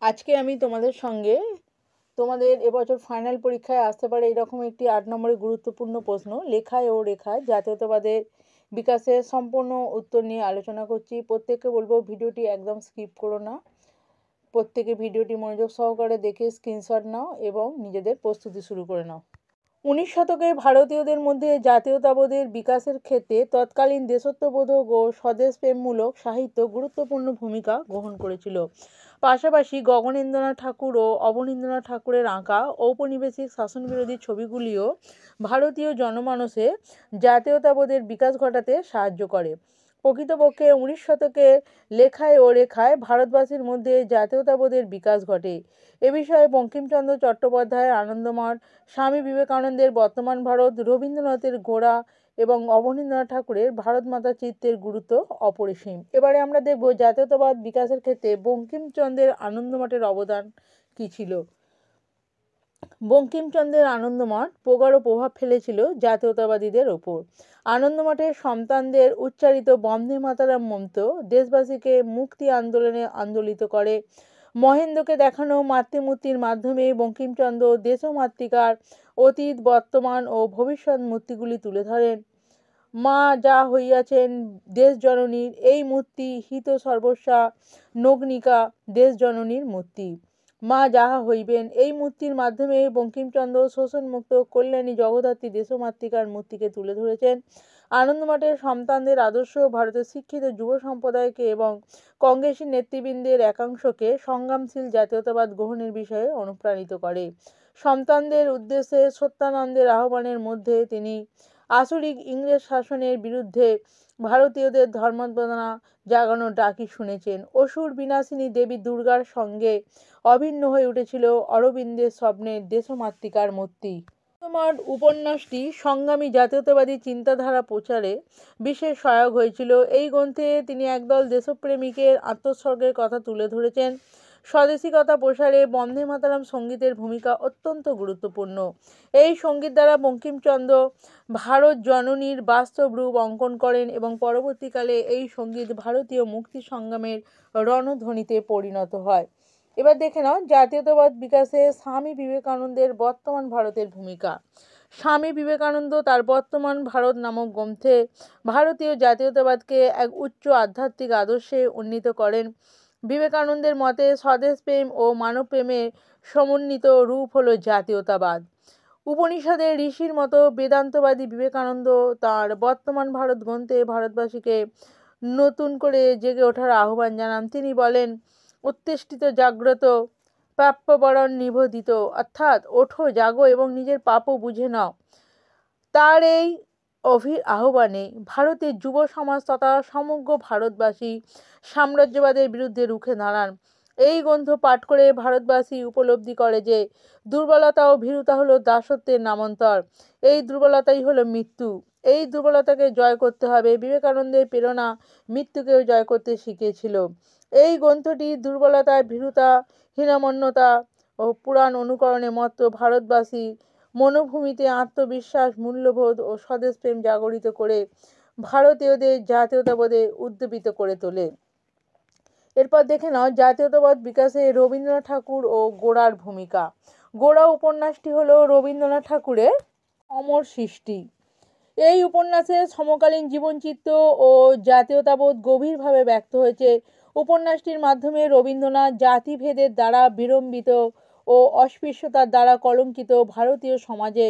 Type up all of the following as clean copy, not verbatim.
আজকে আমি তোমাদের সঙ্গে তোমাদের এবছর ফাইনাল পরীক্ষায় আসতে পারে এরকম একটি 8 নম্বরের গুরুত্বপূর্ণ প্রশ্ন লেখায় ও রেখায় জাতীয়তাবাদের বিকাশের সম্পূর্ণ উত্তর নিয়ে আলোচনা করছি। প্রত্যেককে বলবো ভিডিওটি একদম স্কিপ করো না, প্রত্যেকে ভিডিওটি মনোযোগ সহকারে দেখে স্ক্রিনশট নাও এবং নিজেদের প্রস্তুতি শুরু করে নাও। 19 শতকে ভারতীয়দের মধ্যে জাতীয়তাবোধের বিকাশের ক্ষেত্রে তৎকালীন দেশত্ববোধক ও স্বদেশপ্রেমমূলক সাহিত্য গুরুত্বপূর্ণ ভূমিকা গ্রহণ করেছিল। পাশাপাশি গগনেন্দ্রনাথ ঠাকুর ও অবনীন্দ্রনাথ ঠাকুরের আঁকা ঔপনিবেশিক শাসনবিরোধী ছবিগুলিও ভারতীয় জনমানসে জাতীয়তাবোধের বিকাশ ঘটাতে সাহায্য করে। প্রকৃতপক্ষে 19 শতকের লেখায় ও রেখায় ভারতবাসীর মধ্যে জাতীয়তাবোধের বিকাশ ঘটে। এ বিষয়ে বঙ্কিমচন্দ্র চট্টোপাধ্যায়ের আনন্দমঠ, স্বামী বিবেকানন্দের বর্তমান ভারত, রবীন্দ্রনাথের গোড়া এবং অবনীন্দ্রনাথ ঠাকুরের ভারত মাতা চিত্রের গুরুত্ব অপরিসীম। এবারে আমরা দেখব জাতীয়তাবাদ বিকাশের ক্ষেত্রে বঙ্কিমচন্দ্রের আনন্দমঠের অবদান কী ছিল। বঙ্কিমচন্দ্রের আনন্দমঠ প্রগাঢ় প্রভাব ফেলেছিল জাতীয়তাবাদীদের ওপর। আনন্দমঠের সন্তানদের উচ্চারিত বন্দে মাতরম মন্ত্র দেশবাসীকে মুক্তি আন্দোলনে আন্দোলিত করে। মহেন্দ্রকে দেখানো মাতৃমূর্তির মাধ্যমে বঙ্কিমচন্দ্র দেশমাতৃকার অতীত, বর্তমান ও ভবিষ্যৎ মূর্তিগুলি তুলে ধরেন। মা যা হইয়াছেন দেশ জননীর, এই মূর্তি হিত সর্বস্বা নগ্নিকা দেশ জননীর মূর্তি। মা যাহা হইবেন, এই মূর্তির মাধ্যমে বঙ্কিমচন্দ্র শোষণমুক্ত কল্যাণী জগদ্ধাত্রী দেশমাতৃকার মূর্তিকে তুলে ধরেছেন। আনন্দমঠের সন্তানদের আদর্শ ভারতের শিক্ষিত যুব সম্প্রদায়কে এবং কংগ্রেসী নেতৃবৃন্দের একাংশকে সংগ্রামশীল জাতীয়তাবাদ গ্রহণের বিষয়ে অনুপ্রাণিত করে। সন্তানদের উদ্দেশ্যে সত্যানন্দের আহ্বানের মধ্যে তিনি আসরিক ইংরেজ শাসনের বিরুদ্ধে ভারতীয়দের ধর্মোদ্দীপনা জাগানোর ডাকি শুনেছেন। অসুর বিনাশিনী দেবী দুর্গার সঙ্গে অভিন্ন হয়ে উঠেছিল অরবিন্দের স্বপ্নের দেশমাতৃকার মূর্তি। আনন্দমঠ উপন্যাসটি সংগ্রামী জাতীয়তাবাদী চিন্তাধারা প্রচারে বিশেষ সহায়ক হয়েছিল। এই গ্রন্থে তিনি একদল দেশপ্রেমিকের আত্মোৎসর্গের কথা তুলে ধরেছেন। স্বদেশিকতা প্রসারে বন্দে মাতরম সঙ্গীতের ভূমিকা অত্যন্ত গুরুত্বপূর্ণ। এই সঙ্গীত দ্বারা বঙ্কিমচন্দ্র ভারত জননীর বাস্তব রূপ অঙ্কন করেন এবং পরবর্তীকালে এই সঙ্গীত ভারতীয় মুক্তি সংগ্রামের রণধ্বনিতে পরিণত হয়। এবার দেখে নাও জাতীয়তাবাদ বিকাশে স্বামী বিবেকানন্দের বর্তমান ভারতের ভূমিকা। স্বামী বিবেকানন্দ তার বর্তমান ভারত নামক গ্রন্থে ভারতীয় জাতীয়তাবাদকে এক উচ্চ আধ্যাত্মিক আদর্শে উন্নীত করেন। বিবেকানন্দের মতে স্বদেশপ্রেম ও মানবপ্রেমের সমন্বিত রূপ হল জাতীয়তাবাদ। উপনিষদের ঋষির মতো বেদান্তবাদী বিবেকানন্দ তাঁর বর্তমান ভারত গ্রন্থে ভারতবাসীকে নতুন করে জেগে ওঠার আহ্বান জানান। তিনি বলেন, উত্তেষ্টিত জাগ্রত প্রাপ্যবরণ নিবোধিত, অর্থাৎ ওঠো, জাগো এবং নিজের পাপও বুঝে নাও। তার এই আহ্বানে ভারতের যুব সমাজ তথা সমগ্র ভারতবাসী সাম্রাজ্যবাদের বিরুদ্ধে রুখে দাঁড়ান। এই গ্রন্থ পাঠ করে ভারতবাসী উপলব্ধি করে যে দুর্বলতা ও ভীরুতা হলো দাসত্বের নামান্তর। এই দুর্বলতাই হলো মৃত্যু। এই দুর্বলতাকে জয় করতে হবে। বিবেকানন্দের প্রেরণা মৃত্যুকেও জয় করতে শিখিয়েছিল। এই গ্রন্থটি দুর্বলতা, ভীরুতা, হীনমন্যতা ও পুরাণ অনুকরণে মত্ত ভারতবাসী মনোভূমিতে আত্মবিশ্বাস, মূল্যবোধ ও স্বদেশপ্রেম জাগরিত করে ভারতীয়দের জাতীয়তাবোধে উদ্দীপিত করে তোলে। এরপর দেখে নাও জাতীয়তাবাদ বিকাশে রবীন্দ্রনাথ ঠাকুর ও গোড়ার ভূমিকা। গোড়া উপন্যাসটি হলো রবীন্দ্রনাথ ঠাকুরের অমর সৃষ্টি। এই উপন্যাসে সমকালীন জীবনচিত্র ও জাতীয়তাবোধ গভীরভাবে ব্যক্ত হয়েছে। উপন্যাসটির মাধ্যমে রবীন্দ্রনাথ জাতিভেদের দ্বারা বিড়ম্বিত ও অস্পৃশ্যতার দ্বারা কলঙ্কিত ভারতীয় সমাজে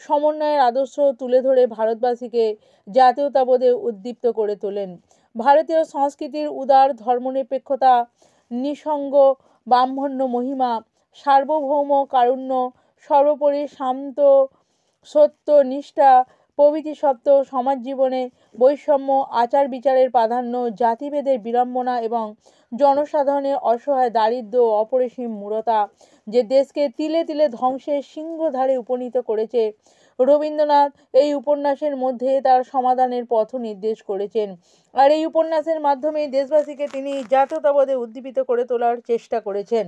সমন্বয়ের আদর্শ তুলে ধরে ভারতবাসীকে জাতীয়তাবোধে উদ্দীপ্ত করে তোলেন। ভারতীয় সংস্কৃতির উদার ধর্মনিরপেক্ষতা, নিঃসঙ্গ ব্রাহ্মণ্য মহিমা, সার্বভৌম কারুণ্য, সর্বোপরি শান্ত সত্য নিষ্ঠা প্রভৃতি সত্য, সমাজ জীবনে বৈষম্য, আচার বিচারের প্রাধান্য, জাতিভেদের বিড়ম্বনা এবং জনসাধারণের অসহায় দারিদ্র্য ও অপরিসীম মূঢ়তা যে দেশকে তিলে তিলে ধ্বংসের সিংহধারে উপনীত করেছে, রবীন্দ্রনাথ এই উপন্যাসের মধ্যে তার সমাধানের পথ নির্দেশ করেছেন। আর এই উপন্যাসের মাধ্যমে দেশবাসীকে তিনি জাতীয়তাবোধে উদ্দীপিত করে তোলার চেষ্টা করেছেন।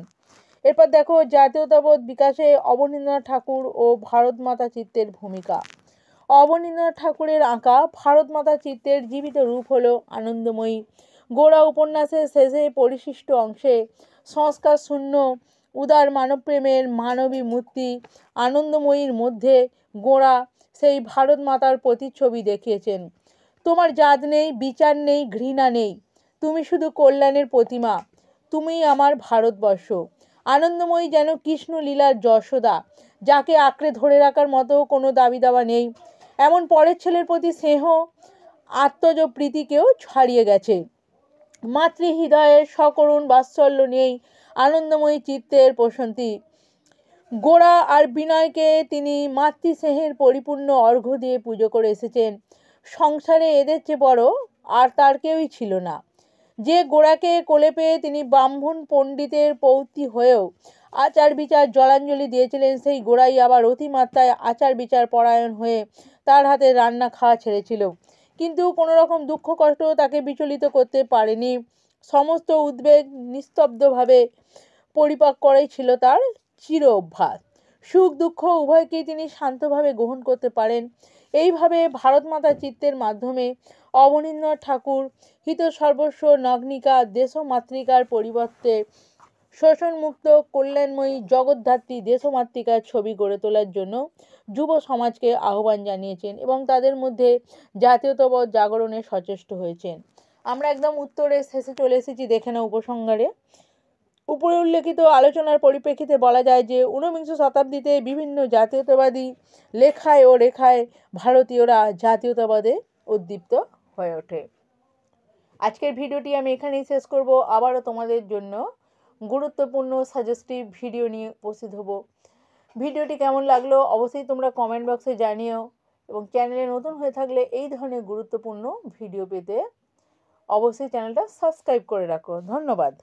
এরপর দেখো জাতীয়তাবোধ বিকাশে অবনীন্দ্রনাথ ঠাকুর ও ভারত মাতা চিত্রের ভূমিকা। অবনীন্দ্রনাথ ঠাকুরের আঁকা ভারত মাতা চিত্রের জীবিত রূপ হলো আনন্দময়ী। গোড়া উপন্যাসের শেষে পরিশিষ্ট অংশে সংস্কার শূন্য উদার মানবপ্রেমের মানবী মূর্তি আনন্দময়ীর মধ্যে গোড়া সেই ভারত মাতার প্রতিচ্ছবি দেখিয়েছেন। তোমার জাত নেই, বিচার নেই, ঘৃণা নেই, তুমি শুধু কল্যাণের প্রতিমা, তুমিই আমার ভারতবর্ষ। আনন্দময়ী যেন কৃষ্ণলীলার যশোদা, যাকে আঁকড়ে ধরে রাখার মতো কোনো দাবি দাবা নেই। এমন পরের ছেলের প্রতি স্নেহ আত্মজ প্রীতিকেও ছাড়িয়ে গেছে। মাতৃহৃদয়ের সকরুণ বাৎসল্য নেই আনন্দময়ী চিত্তের প্রশান্তি। গোড়া আর বিনয়কে তিনি মাতৃস্নেহের পরিপূর্ণ অর্ঘ্য দিয়ে পুজো করে এসেছেন। সংসারে এদের চেয়ে বড় আর তার কেউই ছিল না। যে গোড়াকে কোলে পেয়ে তিনি ব্রাহ্মণ পণ্ডিতের পৌত্রী হয়েও আচার বিচার জলাঞ্জলি দিয়েছিলেন, সেই গোড়াই আবার অতিমাত্রায় আচার বিচার পরায়ণ হয়ে তার হাতে রান্না খাওয়া ছেড়েছিল। কিন্তু কোনো রকম দুঃখ কষ্ট তাকে বিচলিত করতে পারেনি। সমস্ত উদ্বেগ নিস্তব্ধভাবে পরিপাক করাই ছিল তার চির অভ্যাস। সুখ দুঃখ উভয়কেই তিনি শান্তভাবে গ্রহণ করতে পারেন। এইভাবে ভারত মাতা চিত্তের মাধ্যমে অবনীন্দ্রনাথ ঠাকুর হিত সর্বস্ব নগ্নিকা দেশমাতৃকার পরিবর্তে শোষণমুক্ত কল্যাণময়ী জগদ্ধাত্রী দেশমাতৃকার ছবি গড়ে তোলার জন্য যুব সমাজকে আহ্বান জানিয়েছেন এবং তাদের মধ্যে জাতীয়তাবোধ জাগরণে সচেষ্ট হয়েছেন। আমরা একদম উত্তরের শেষে চলে এসেছি, দেখে নাও উপসংহারে। উপরে উল্লেখিত আলোচনার পরিপ্রেক্ষিতে বলা যায় যে ঊনবিংশ শতাব্দীতে বিভিন্ন জাতীয়তাবাদী লেখায় ও রেখায় ভারতীয়রা জাতীয়তাবাদে উদ্দীপ্ত হয়ে ওঠে। আজকের ভিডিওটি আমি এখানেই শেষ করব। আবারও তোমাদের জন্য গুরুত্বপূর্ণ সাজেস্টিভ ভিডিও নিয়ে উপস্থিত হব। ভিডিওটি কেমন লাগলো অবশ্যই তোমরা কমেন্ট বক্সে জানিও এবং চ্যানেলে নতুন হয়ে থাকলে এই ধরনের গুরুত্বপূর্ণ ভিডিও পেতে অবশ্যই চ্যানেলটা সাবস্ক্রাইব করে রাখো। ধন্যবাদ।